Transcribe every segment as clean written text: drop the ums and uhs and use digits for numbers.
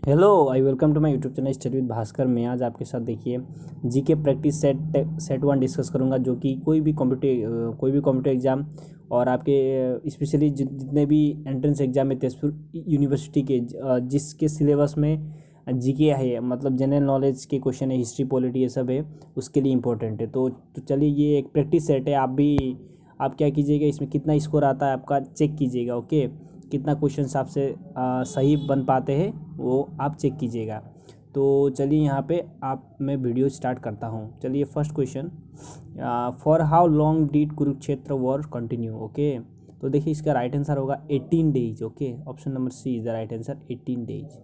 Hello, I welcome to my YouTube channel study with Bhaskar. मैं आज आपके साथ देखिए GK practice set one discuss करूंगा, जो कि कोई भी कॉम्पिटिटिव एग्ज़ाम और आपके स्पेशली जितने भी एंट्रेंस एग्ज़ाम है तेजपुर यूनिवर्सिटी के जिसके सिलेबस में जीके है, मतलब जनरल नॉलेज के क्वेश्चन है, हिस्ट्री पॉलिटी ये सब है, उसके लिए इंपॉर्टेंट है। तो चलिए, ये एक प्रैक्टिस सेट है। आप क्या कीजिएगा, इसमें कितना स्कोर आता है आपका चेक कीजिएगा। ओके, कितना क्वेश्चंस आपसे सही बन पाते हैं वो आप चेक कीजिएगा। तो चलिए, यहाँ पे मैं वीडियो स्टार्ट करता हूँ। चलिए, first question, for how long did Kurukshetra war continue. Okay, तो देखिए इसका राइट आंसर होगा 18 days. Okay, option number C is the right answer, 18 days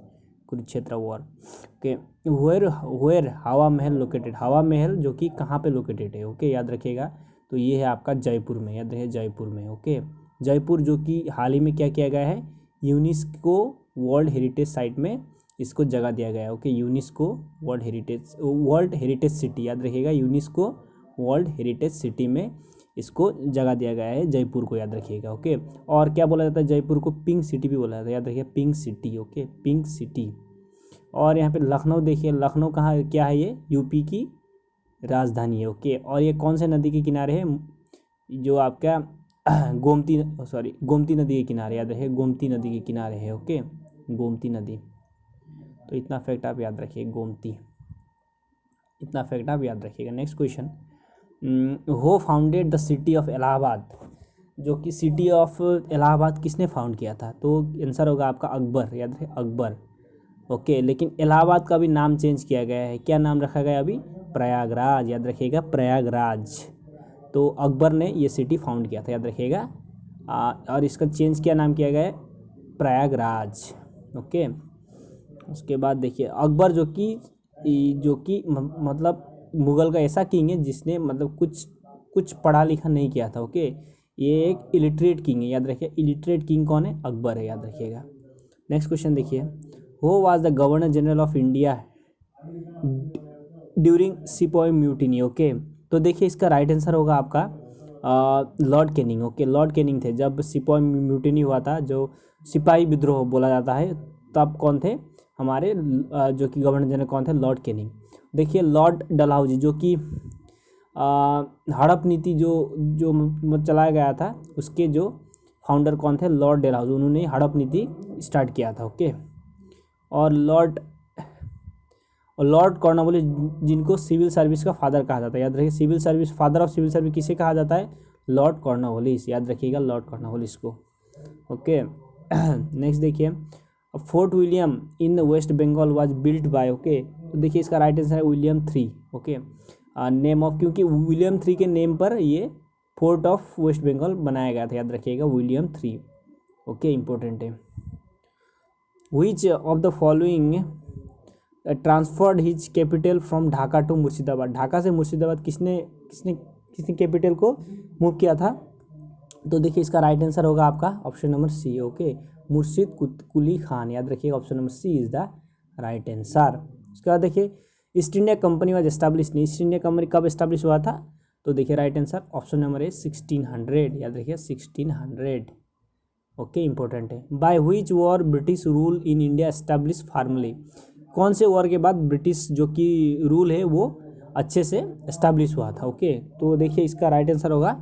Kurukshetra war. Okay, where Hawa Mahal located. हवा महल जो कि कहाँ पे लोकेटेड है, ओके, याद रखिएगा। तो ये है आपका जयपुर में, याद रखिए जयपुर में। ओके, जयपुर जो कि हाल ही में क्या किया गया है, यूनेस्को वर्ल्ड हेरिटेज साइट में इसको जगह दिया गया है। Okay, UNESCO world heritage city, याद रखिएगा, यूनेस्को वर्ल्ड हेरिटेज सिटी में इसको जगह दिया गया है जयपुर को, याद रखिएगा। ओके, और क्या बोला जाता है जयपुर को, पिंक सिटी भी बोला जाता है, याद रखिए pink city. Okay, pink city. और यहाँ पे लखनऊ देखिए, लखनऊ कहाँ क्या है, ये यूपी की राजधानी है। ओके, और ये कौन से नदी के किनारे है, जो आपका गोमती नदी के किनारे, याद रखिए गोमती नदी के किनारे है। ओके, गोमती नदी। तो इतना फैक्ट आप याद रखिए, गोमती, इतना फैक्ट आप याद रखिएगा। Next question, who founded the city of Allahabad. जो कि सिटी ऑफ इलाहाबाद किसने फाउंड किया था, तो आंसर होगा आपका अकबर, याद रखिए अकबर। ओके, लेकिन इलाहाबाद का भी नाम चेंज किया गया है, क्या नाम रखा गया अभी, प्रयागराज, याद रखिएगा प्रयागराज। तो अकबर ने ये सिटी फाउंड किया था, याद रखिएगा। और इसका चेंज क्या नाम किया गया है, प्रयागराज। ओके, उसके बाद देखिए अकबर जो कि मतलब मुग़ल का ऐसा किंग है जिसने मतलब कुछ पढ़ा लिखा नहीं किया था। ओके, ये एक इलिटरेट किंग है, याद रखिए इलिटरेट किंग कौन है, अकबर है, याद रखिएगा। नेक्स्ट क्वेश्चन देखिए, who was the governor general of India during sepoy mutiny. Okay, तो देखिए इसका राइट आंसर होगा आपका Lord Canning. Okay, Lord Canning थे जब सिपॉय म्यूटिनी हुआ था, जो सिपाही विद्रोह बोला जाता है, तब कौन थे हमारे जो कि गवर्नर जनरल कौन थे, लॉर्ड कैनिंग। देखिए लॉर्ड डलहौजी जो कि हड़प नीति जो चलाया गया था, उसके जो फाउंडर कौन थे, लॉर्ड डलहौजी, उन्होंने हड़प नीति स्टार्ट किया था। ओके, और लॉर्ड कॉर्नवालिस जिनको सिविल सर्विस का फादर कहा जाता है, याद रखिए civil service, father of civil service किसे कहा जाता है, लॉर्ड कॉर्नवालिस, याद रखिएगा लॉर्ड कॉर्नवालिस को। ओके, नेक्स्ट देखिए, Fort William in West Bengal was built by. Okay, तो देखिए इसका राइट आंसर है विलियम 3। ओके, नेम ऑफ, क्योंकि विलियम 3 के नेम पर ये फोर्ट ऑफ वेस्ट बंगाल बनाया गया था, याद रखिएगा विलियम 3। ओके, इंपॉर्टेंट है। Which of the following transferred his capital from Dhaka to Murshidabad. Dhaka से मुर्शिदाबाद किसने कैपिटल को मूव किया था, तो देखिए इसका राइट आंसर होगा आपका ऑप्शन नंबर सी। ओके, मुर्शिद कुली खान, याद रखिए option number C is the right answer. उसके बाद देखिए East India company was establish, East India company कब एस्टैब्लिश हुआ था, तो देखिए right answer option number A 1600, याद रखिए 1600। ओके, इंपॉर्टेंट है। By which war British rule in India establish formally. कौन से वॉर के बाद ब्रिटिश जो कि रूल है वो अच्छे से एस्टैब्लिश हुआ था। ओके, तो देखिए इसका राइट आंसर होगा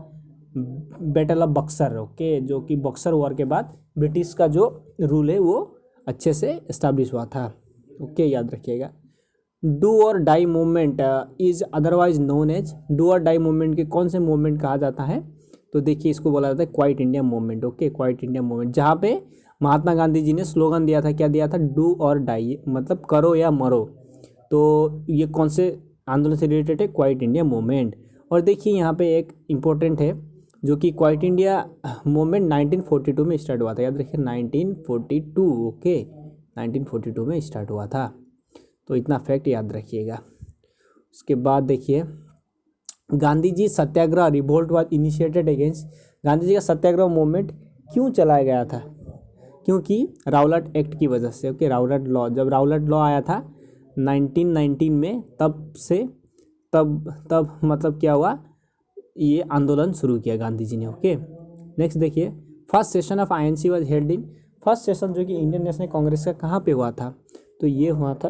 बैटल ऑफ बक्सर। ओके, जो कि बक्सर वॉर के बाद ब्रिटिश का जो रूल है वो अच्छे से एस्टैब्लिश हुआ था। ओके, याद रखिएगा। Do or die movement is otherwise known as. Do or die movement के कौन से मूवमेंट कहा जाता है, तो देखिए इसको बोला जाता है quite India movement. Okay, quite India movement, जहाँ पे महात्मा गांधी जी ने स्लोगन दिया था, क्या दिया था, डू और डाई, मतलब करो या मरो। तो ये कौन से आंदोलन से रिलेटेड है, क्वाइट इंडिया मूवमेंट। और देखिए यहाँ पे एक इम्पोर्टेंट है, जो कि क्वाइट इंडिया मूवमेंट 1942 में स्टार्ट हुआ था, याद रखिए 1942। ओके, 1942 में स्टार्ट हुआ था, तो इतना फैक्ट याद रखिएगा। उसके बाद देखिए Gandhi ji Satyagraha revolt was initiated against. Gandhi ji का सत्याग्रह मूवमेंट क्यों चलाया गया था, क्योंकि राउलाट एक्ट की वजह से। ओके, राउलाट लॉ, जब राउलाट लॉ आया था 1919 में, तब मतलब क्या हुआ, ये आंदोलन शुरू किया गांधी जी ने। ओके, नेक्स्ट देखिए, first session of INC was held in. First session जो कि इंडियन नेशनल कांग्रेस का कहाँ पे हुआ था, तो ये हुआ था,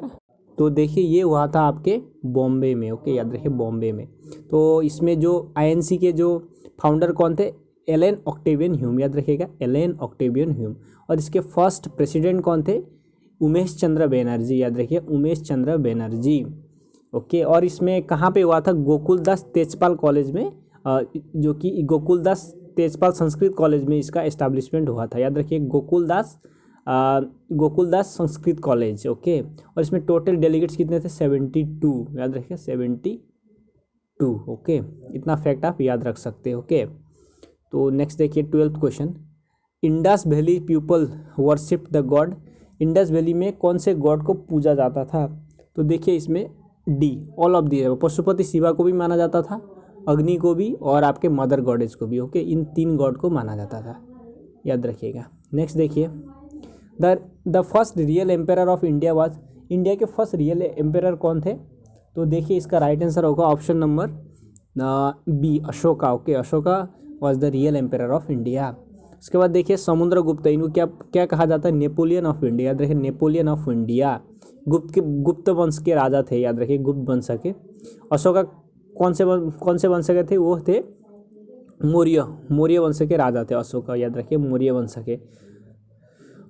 तो देखिए ये हुआ था आपके बॉम्बे में। ओके, याद रखिए बॉम्बे में। तो इसमें जो आईएनसी के जो फाउंडर कौन थे, एलन ऑक्टेवियन ह्यूम, याद रखिएगा एलन ऑक्टेवियन ह्यूम। और इसके फर्स्ट प्रेसिडेंट कौन थे, उमेश चंद्र बनर्जी, याद रखिए उमेश चंद्र बनर्जी। ओके, और इसमें कहाँ पे हुआ था, गोकुलदास तेजपाल कॉलेज में, जो कि गोकुलदास तेजपाल संस्कृत कॉलेज में इसका एस्टैब्लिशमेंट हुआ था। याद रखिए गोकुलदास संस्कृत कॉलेज। ओके, और इसमें टोटल डेलीगेट्स कितने थे, 72, याद रखिए 72। ओके, इतना फैक्ट आप याद रख सकते हैं। ओके, तो नेक्स्ट देखिए 12th question, Indus valley people worship the God. Indus valley में कौन से गॉड को पूजा जाता था, तो देखिए इसमें D, all of the. Pashupati Shiva को भी माना जाता था, अग्नि को भी, और आपके मदर गॉडेज को भी। ओके, इन 3 गॉड को माना जाता था, याद रखिएगा। नेक्स्ट देखिए, the first real emperor of India was, India के फर्स्ट रियल एम्पेयर कौन थे, तो देखिए इसका राइट आंसर होगा option number B, Ashoka. Okay, Ashoka was the real emperor of India. उसके बाद देखिए समुद्रगुप्त, इनको क्या क्या कहा जाता है, नेपोलियन ऑफ इंडिया। याद रखिए नेपोलियन ऑफ इंडिया, गुप्त वंश के राजा थे, याद रखिए गुप्त वंश के। अशोका कौन से वंश के थे, वो थे मौर्य वंश के राजा थे अशोका, याद रखिए मौर्य वंश के।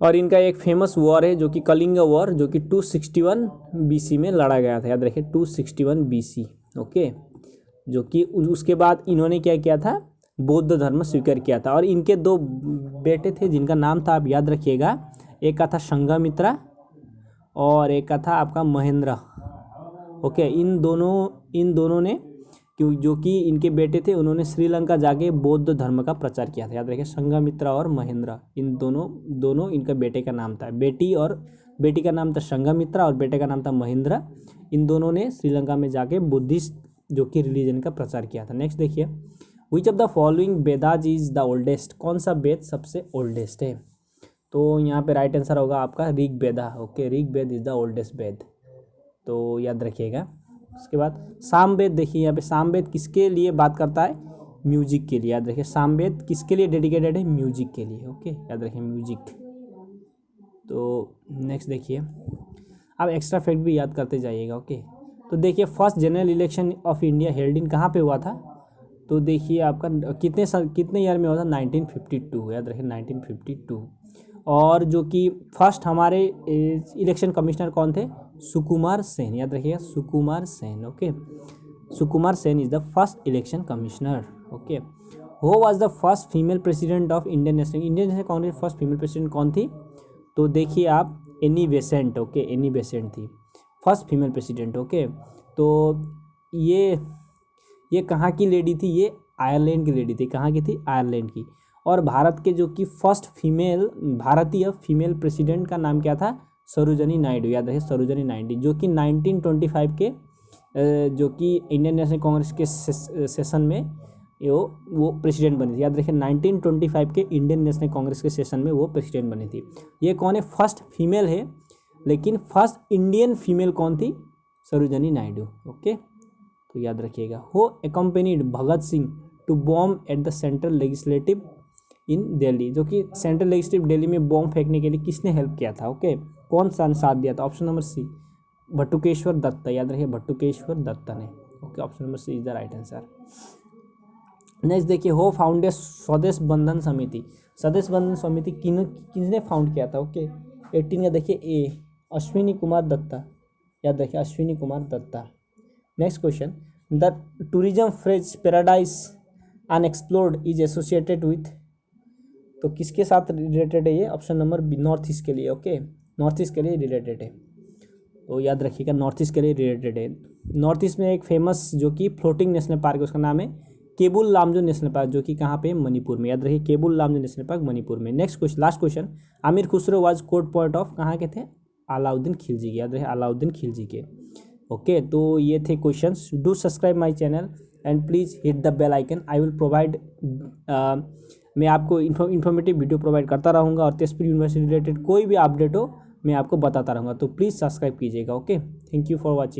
और इनका एक फेमस वॉर है जो कि कलिंग वॉर, जो कि 261 BC में लड़ा गया था, याद रखिए 261 BC। ओके, जो कि उसके बाद इन्होंने क्या किया था, बौद्ध धर्म स्वीकार किया था। और इनके 2 बेटे थे जिनका नाम था, आप याद रखिएगा, एक का था संघमित्रा और एक का था आपका महेंद्र। ओके, इन दोनों ने जो कि इनके बेटे थे, उन्होंने श्रीलंका जाके बौद्ध धर्म का प्रचार किया था। याद रखिए संघमित्रा और महेंद्र, इन दोनों इनका बेटे का नाम था। बेटी का नाम था संघमित्रा और बेटे का नाम था महेंद्र। इन दोनों ने श्रीलंका में जाके बुद्धिस्ट जो कि रिलीजन का प्रचार किया था। नेक्स्ट देखिए, which of the following Vedas is the oldest, कौन सा वेद सबसे ओल्डेस्ट है, तो यहाँ पे राइट आंसर होगा आपका Rig Veda. Okay, Rig Veda is the oldest Veda, तो याद रखिएगा। उसके बाद सामवेद, देखिए यहाँ पे सामवेद किसके लिए बात करता है, म्यूजिक के लिए। याद रखिए सामवेद किसके लिए डेडिकेटेड है, म्यूजिक के लिए। ओके, याद रखिए म्यूजिक। तो नेक्स्ट देखिए, आप एक्स्ट्रा फैक्ट भी याद करते जाइएगा। ओके, तो देखिए first general election of India held in कहाँ पे हुआ था, तो देखिए आपका कितने ईयर में हुआ था, 1952। याद रखिए 1952। और जो कि फर्स्ट हमारे इलेक्शन कमिश्नर कौन थे, सुकुमार सेन। याद रखिएगा Sukumar Sen. Okay, Sukumar Sen is the first election commissioner. Okay, who was the first female president of Indian National Congress, first female president कौन थी, तो देखिए आप Annie Besant. Okay, Annie Besant थी फर्स्ट फीमेल प्रेसिडेंट। ओके, तो ये कहाँ की लेडी थी, ये आयरलैंड की लेडी थी। कहाँ की थी, आयरलैंड की। और भारत के जो कि फर्स्ट भारतीय फीमेल प्रेसिडेंट का नाम क्या था, सरोजिनी नायडू। याद रखिए सरोजिनी नायडू, जो कि 1925 के जो कि इंडियन नेशनल कांग्रेस के सेशन में वो प्रेसिडेंट बनी थी। याद रखिए 1925 के इंडियन नेशनल कांग्रेस के सेशन में वो प्रेसिडेंट बनी थी। ये कौन है, फर्स्ट फीमेल है, लेकिन फर्स्ट इंडियन फीमेल कौन थी, सरोजिनी नायडू। ओके, तो याद रखिएगा। Who accompanied Bhagat Singh to bomb at the central legislative in Delhi, जो कि सेंट्रल लेजिस्लेटिव दिल्ली में बॉम्ब फेंकने के लिए किसने हेल्प किया था। ओके, कौन सा साथ दिया था, option number C, Batukeshwar Dutta. याद रखिए बटुकेश्वर दत्ता ने। Okay, option number C is the right answer. Next देखिए, हो फाउंडेड स्वदेश बंधन समिति। स्वदेश बंधन समिति किसने फाउंड किया था। ओके, 18 का देखिए ए, अश्विनी कुमार दत्ता। याद रखिए Ashwini Kumar Dutta. Next question, the tourism phrase paradise unexplored is associated with, तो किसके साथ रिलेटेड है ये, option number B, north east के लिए। ओके, नॉर्थ ईस्ट के लिए रिलेटेड है, तो याद रखिएगा नॉर्थ ईस्ट के लिए रिलेटेड है। नॉर्थ ईस्ट में एक फेमस जो कि फ्लोटिंग नेशनल पार्क है, उसका नाम है केबुल लामजो नेशनल पार्क, जो कि कहाँ पे, मणिपुर में। याद रखिए केबुल लामजो नेशनल पार्क मणिपुर में। Next question, last question, Amir Khusro was court poet of, कहाँ के थे, अलाउद्दीन खिलजी के। याद रखिए अलाउद्दीन खिलजी के। ओके, तो ये थे questions. Do subscribe my channel and please hit the bell icon. I will provide, मैं आपको इन्फॉर्मेटिव वीडियो प्रोवाइड करता रहूँगा, और तेजपुर यूनिवर्सिटी रिलेटेड कोई भी अपडेट हो मैं आपको बताता रहूँगा, तो प्लीज़ सब्सक्राइब कीजिएगा। Okay, thank you for watching.